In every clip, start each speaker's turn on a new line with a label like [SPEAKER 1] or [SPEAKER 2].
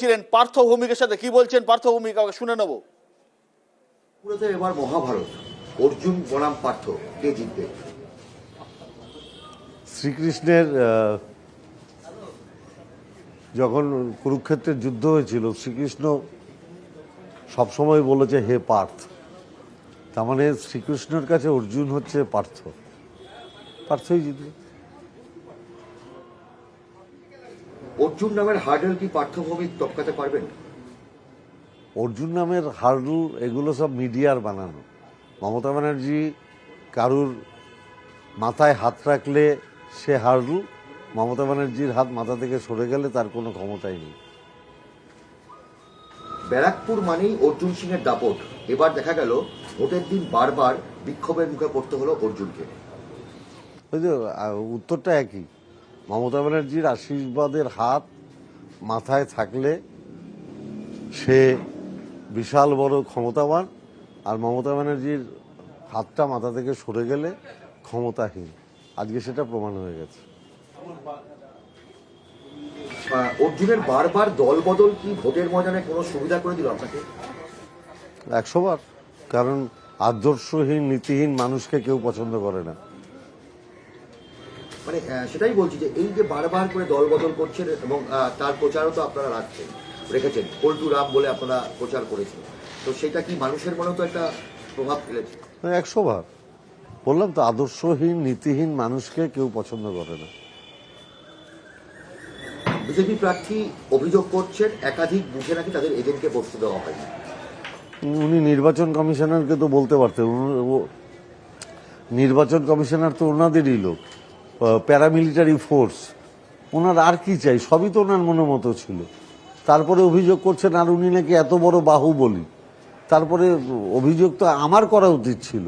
[SPEAKER 1] ছিলেন পার্থ ভৌমিকের সাথে। কি বলছেন পার্থ ভৌমিক, শুনে নেব।
[SPEAKER 2] পুরোতে এবার মহাভারত, অর্জুন বনাম পার্থ, কে জিতবে?
[SPEAKER 3] শ্রীকৃষ্ণের যখন কুরুক্ষেত্রের যুদ্ধ হয়েছিল, শ্রীকৃষ্ণ সবসময় বলেছে হে পার্থ। তার মানে শ্রীকৃষ্ণের কাছে অর্জুন হচ্ছে পার্থ, পার্থই জিতবে।
[SPEAKER 2] অর্জুন নামের হার্ডেল কি পার্থভূমিক টপকাতে পারবেন?
[SPEAKER 3] অর্জুন নামের হার্ডল এগুলো সব মিডিয়ার বানানো। মমতা ব্যানার্জি কারুর মাথায় হাত রাখলে সে হার্ডল, মমতা ব্যানার্জির হাত মাথা থেকে সরে গেলে তার কোনো ক্ষমতাই নেই।
[SPEAKER 2] ব্যারাকপুর মানেই অর্জুন সিং এর দাপট। এবার দেখা গেল ভোটের দিন বারবার বিক্ষোভের মুখে পড়তে হলো অর্জুনকে।
[SPEAKER 3] ওই যে উত্তরটা একই, মমতা ব্যানার্জির আশীর্বাদের হাত মাথায় থাকলে সে বিশাল বড় ক্ষমতাবান, আর মমতা ব্যানার্জির হাতটা মাথা থেকে সরে গেলে ক্ষমতাহীন। আজকে সেটা প্রমাণ হয়ে গেছে।
[SPEAKER 2] অর্জুনের বারবার দল বদল কি ভোটের ময়দানে কোনো সুবিধা করে দিল আপনাকে?
[SPEAKER 3] 100 বার। কারণ আদর্শহীন নীতিহীন মানুষকে কেউ পছন্দ করে না।
[SPEAKER 2] মানে সেটাই বলছি যে এই যে বারবার করে দল বদল করছেন এবং তার প্রচারও তো আপনারা রেখেছেন, পল্টু রাম বলে আপনারা প্রচার করেছেন, তো সেটা কি মানুষের মনে তো একটা প্রভাব ফেলেছে?
[SPEAKER 3] 100 বার বললাম তো, আদর্শহীন নীতিহীন মানুষকে কেউ পছন্দ করে না।
[SPEAKER 2] বিজেপি প্রার্থী অভিযোগ করছেন একাধিক বুথে নাকি তাদের এজেন্টকে বসতে দেওয়া হয়নি।
[SPEAKER 3] উনি নির্বাচন কমিশনারকে তো বলতে পারতেন। নির্বাচন কমিশনার তো ওনাদেরই লোক, প্যারামিলিটারি ফোর্স। ওনার আর কি চাই? সবই তো ওনার মনের মতো ছিল। তারপরে অভিযোগ করছেন আর উনি নাকি এত বড় বাহুবলী। তারপরে অভিযোগ তো আমার করা উচিত ছিল,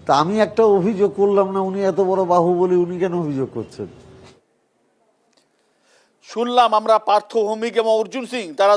[SPEAKER 3] তা আমি একটা অভিযোগ করলাম না। উনি এত বড় বাহুবলী, উনি কেন অভিযোগ করছেন?
[SPEAKER 1] শুনলাম আমরা পার্থ ভৌমিক এবং অর্জুন সিং তারা